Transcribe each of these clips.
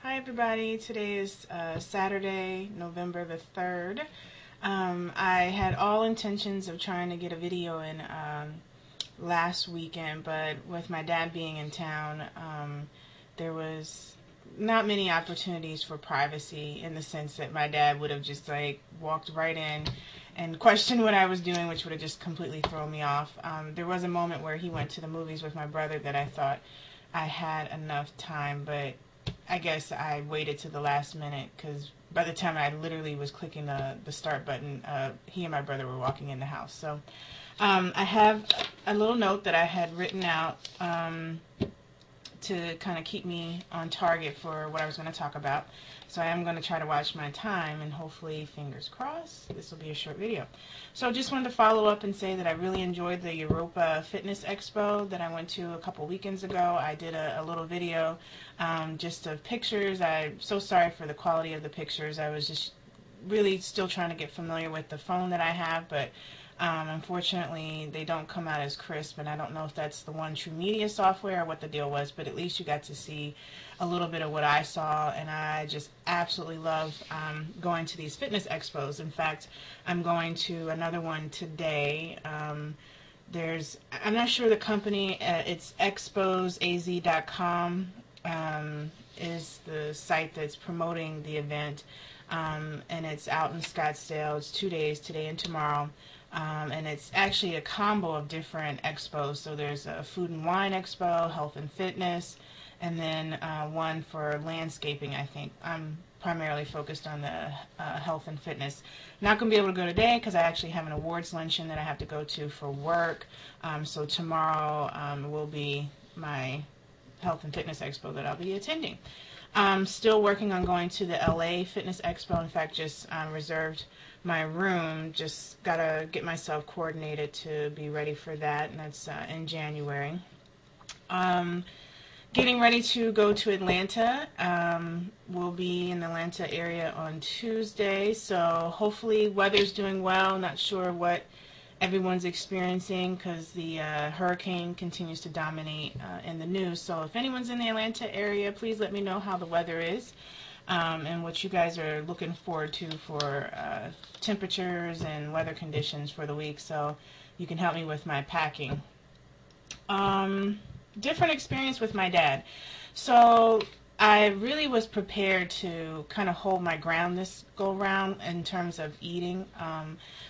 Hi everybody, today is Saturday, November the 3rd. I had all intentions of trying to get a video in last weekend, but with my dad being in town, there was not many opportunities for privacy, in the sense that my dad would have just like walked right in and questioned what I was doing, which would have just completely thrown me off. There was a moment where he went to the movies with my brother that I thought I had enough time, but I guess I waited to the last minute, because by the time I literally was clicking the start button, he and my brother were walking in the house. So I have a little note that I had written out to kind of keep me on target for what I was going to talk about. So I am going to try to watch my time, and hopefully, fingers crossed, this will be a short video. So just wanted to follow up and say that I really enjoyed the Europa Fitness Expo that I went to a couple weekends ago. I did a little video just of pictures. I'm so sorry for the quality of the pictures. I was just really still trying to get familiar with the phone that I have, but unfortunately they don't come out as crisp, and I don't know if that's the One True Media software or what the deal was, but at least you got to see a little bit of what I saw, and I just absolutely love going to these fitness expos. In fact, I'm going to another one today. I'm not sure the company, it's exposaz.com is the site that's promoting the event, and it's out in Scottsdale. It's 2 days, today and tomorrow. And it's actually a combo of different expos. So there's a food and wine expo, health and fitness, and then one for landscaping, I think. I'm primarily focused on the health and fitness. Not going to be able to go today because I actually have an awards luncheon that I have to go to for work. So tomorrow will be my health and fitness expo that I'll be attending. I'm still working on going to the LA Fitness Expo. In fact, just reserved my room. Just got to get myself coordinated to be ready for that, and that's in January. Getting ready to go to Atlanta. We'll be in the Atlanta area on Tuesday, so hopefully weather's doing well. Not sure what everyone's experiencing because the hurricane continues to dominate in the news. So if anyone's in the Atlanta area, please let me know how the weather is and what you guys are looking forward to for temperatures and weather conditions for the week, so you can help me with my packing. Different experience with my dad. So I really was prepared to kind of hold my ground this go round in terms of eating.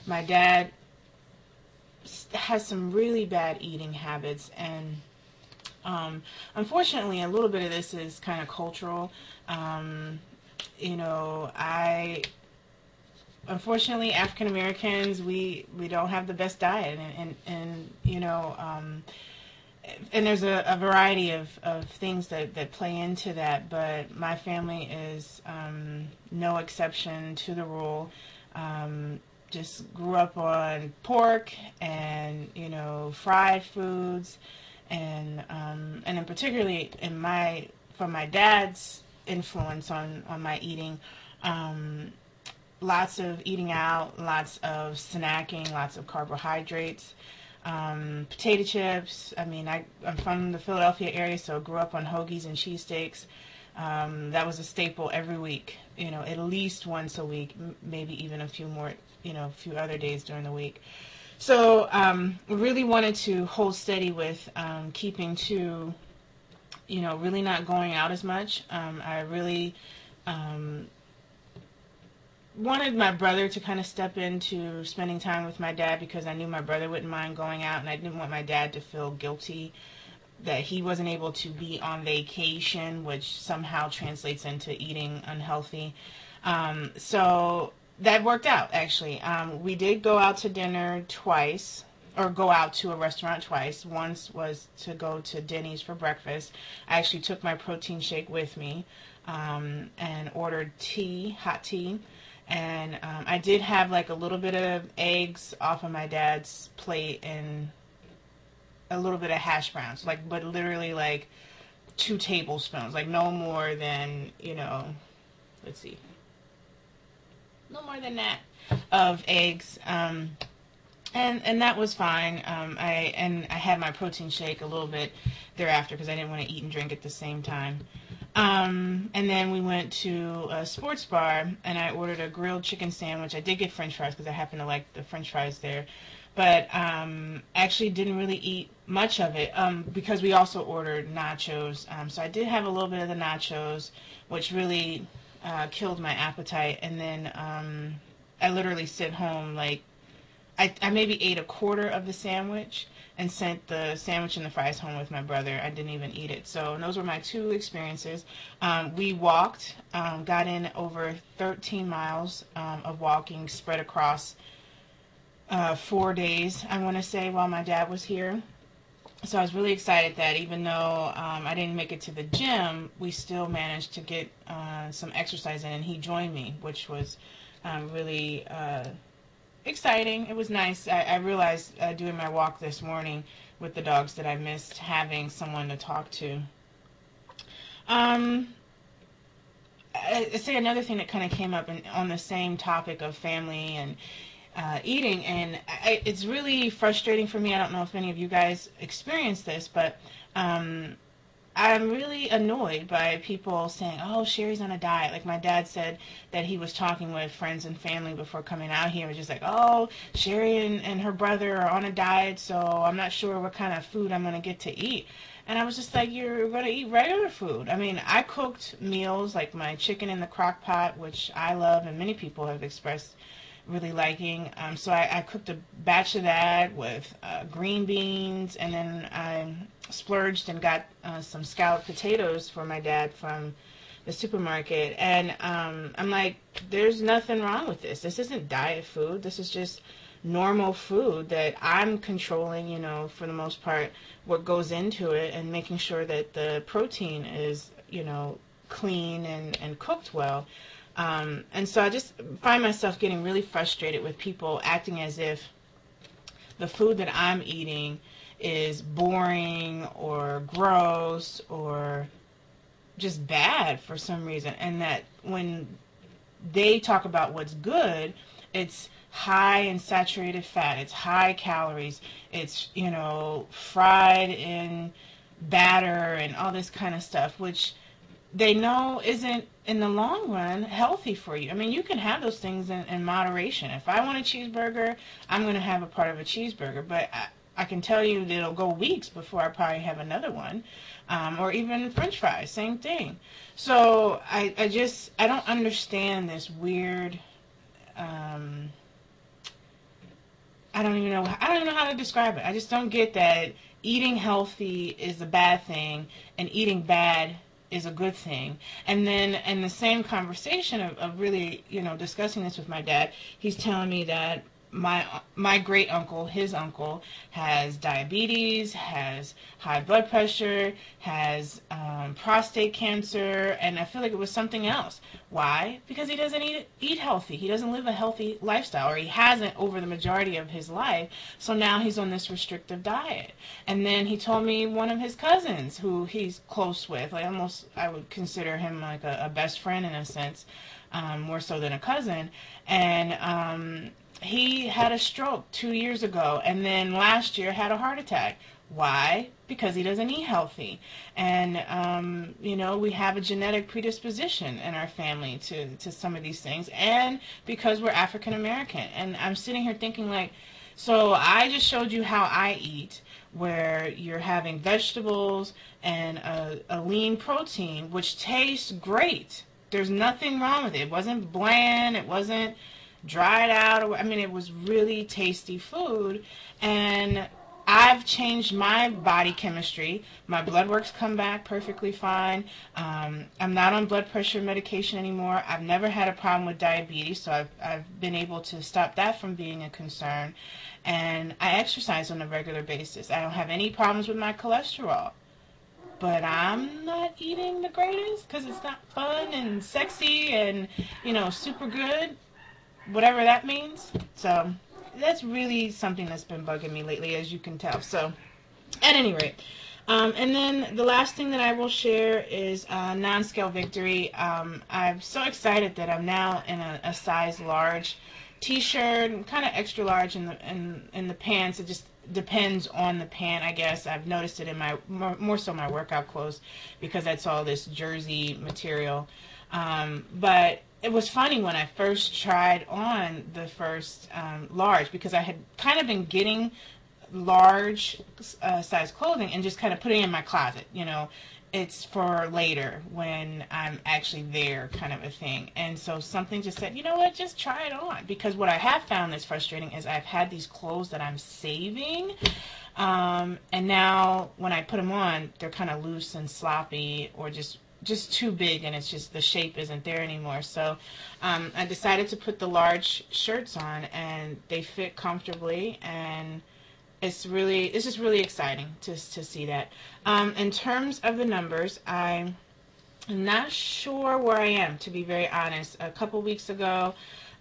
My dad has some really bad eating habits, and unfortunately a little bit of this is kind of cultural. You know, unfortunately African Americans, we don't have the best diet, and you know, and there's a variety of things that play into that, but my family is no exception to the rule. Just grew up on pork and, you know, fried foods, and then particularly from my dad's influence on my eating, lots of eating out, lots of snacking, lots of carbohydrates, potato chips. I mean, I'm from the Philadelphia area, so I grew up on hoagies and cheesesteaks. That was a staple every week, you know, at least once a week, maybe even a few more, you know, a few other days during the week. So really wanted to hold steady with keeping to, you know, really not going out as much. I really wanted my brother to kind of step into spending time with my dad, because I knew my brother wouldn't mind going out, and I didn't want my dad to feel guilty that he wasn't able to be on vacation, which somehow translates into eating unhealthy. So that worked out, actually. We did go out to dinner twice, or go out to a restaurant twice. Once was to go to Denny's for breakfast. I actually took my protein shake with me and ordered hot tea. And I did have like a little bit of eggs off of my dad's plate and a little bit of hash browns, but literally like 2 tablespoons, like no more than, you know, let's see, no more than that of eggs, and that was fine. I had my protein shake a little bit thereafter because I didn't want to eat and drink at the same time. And then we went to a sports bar, and I ordered a grilled chicken sandwich. I did get French fries because I happen to like the French fries there, but actually didn't really eat much of it because we also ordered nachos. So I did have a little bit of the nachos, which really killed my appetite. And then I literally sit home like I maybe ate a quarter of the sandwich and sent the sandwich and the fries home with my brother. I didn't even eat it. So those were my two experiences. We walked, got in over 13 miles of walking spread across 4 days, I want to say, while my dad was here. So I was really excited that even though I didn't make it to the gym, we still managed to get some exercise in, and he joined me, which was really exciting. It was nice. I realized doing my walk this morning with the dogs that I missed having someone to talk to. I say another thing that kind of came up on the same topic of family and eating, and it's really frustrating for me. I don't know if any of you guys experience this, but I'm really annoyed by people saying, oh, Sherry's on a diet. Like my dad said that he was talking with friends and family before coming out here. It was just like, oh, Sherry and her brother are on a diet, so I'm not sure what kind of food I'm going to get to eat. And I was just like, you're going to eat regular food. I mean, I cooked meals like my chicken in the crock pot, which I love and many people have expressed really liking. So I cooked a batch of that with green beans, and then I splurged and got some scalloped potatoes for my dad from the supermarket. And I'm like, there's nothing wrong with this. This isn't diet food. This is just normal food that I'm controlling, you know, for the most part, what goes into it, and making sure that the protein is, you know, clean and cooked well. And so I just find myself getting really frustrated with people acting as if the food that I'm eating is boring or gross or just bad for some reason. And that when they talk about what's good, it's high in saturated fat, it's high calories, it's, you know, fried in batter and all this kind of stuff, which they know isn't in the long run healthy for you. I mean, you can have those things in moderation. If I want a cheeseburger, I'm going to have a part of a cheeseburger, but I can tell you that it'll go weeks before I probably have another one. Or even French fries, same thing. So I don't understand this weird, I don't even know how to describe it. I just don't get that eating healthy is a bad thing and eating bad is a good thing. And then in the same conversation of really, you know, discussing this with my dad, he's telling me that my great uncle, his uncle, has diabetes, has high blood pressure, has prostate cancer, and I feel like it was something else. Why? Because he doesn't eat healthy. He doesn't live a healthy lifestyle, or he hasn't over the majority of his life. So now he's on this restrictive diet. And then he told me one of his cousins, who he's close with, like almost I would consider him like a best friend in a sense, more so than a cousin, and he had a stroke 2 years ago, and then last year had a heart attack. Why? Because he doesn't eat healthy. And, you know, we have a genetic predisposition in our family to some of these things, and because we're African American. And I'm sitting here thinking like, so I just showed you how I eat, where you're having vegetables and a lean protein, which tastes great. There's nothing wrong with it. It wasn't bland. It wasn't dried out. I mean, it was really tasty food, and I've changed my body chemistry. My blood work's come back perfectly fine. I'm not on blood pressure medication anymore. I've never had a problem with diabetes, so I've been able to stop that from being a concern. And I exercise on a regular basis. I don't have any problems with my cholesterol. But I'm not eating the greatest because it's not fun and sexy and, you know, super good, whatever that means. So that's really something that's been bugging me lately, as you can tell. So at any rate, and then the last thing that I will share is non-scale victory. I'm so excited that I'm now in a size large t-shirt, kind of extra large in the pants. depends on the pant, I guess. I've noticed it in my, more so my workout clothes, because that's all this jersey material. But it was funny when I first tried on the first large, because I had kind of been getting large size clothing and just kind of putting it in my closet, you know. It's for later when I'm actually there, kind of a thing. And so something just said, you know what, just try it on. Because what I have found that's frustrating is I've had these clothes that I'm saving, and now when I put them on, they're kind of loose and sloppy, or just too big, and it's just the shape isn't there anymore. So I decided to put the large shirts on, and they fit comfortably, and it's just really exciting to see that. In terms of the numbers, I'm not sure where I am, to be very honest. A couple weeks ago,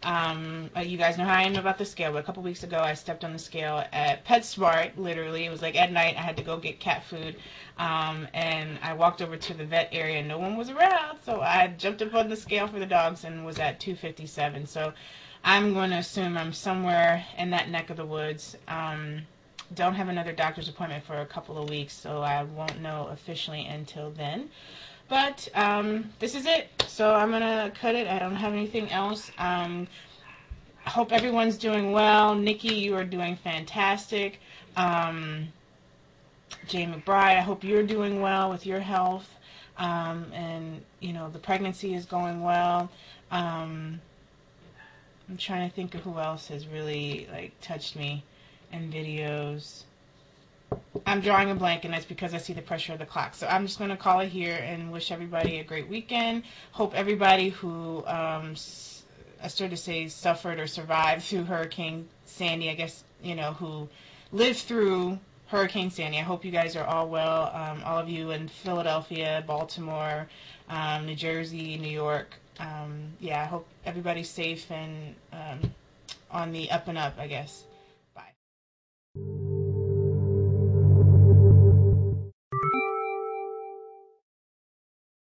you guys know how I am about the scale, but a couple weeks ago I stepped on the scale at PetSmart. Literally, it was like at night. I had to go get cat food, and I walked over to the vet area and no one was around, so I jumped up on the scale for the dogs and was at 257. So I'm going to assume I'm somewhere in that neck of the woods. Don't have another doctor's appointment for a couple of weeks, so I won't know officially until then. But this is it. So I'm going to cut it. I don't have anything else. I hope everyone's doing well. Nikki, you are doing fantastic. Jay McBride, I hope you're doing well with your health. And, you know, the pregnancy is going well. I'm trying to think of who else has really, like, touched me in videos. I'm drawing a blank, and that's because I see the pressure of the clock. So I'm just going to call it here and wish everybody a great weekend. Hope everybody who, I started to say suffered or survived through Hurricane Sandy, I guess, you know, who lived through Hurricane Sandy. I hope you guys are all well. All of you in Philadelphia, Baltimore, New Jersey, New York. Yeah, I hope everybody's safe and on the up and up, I guess.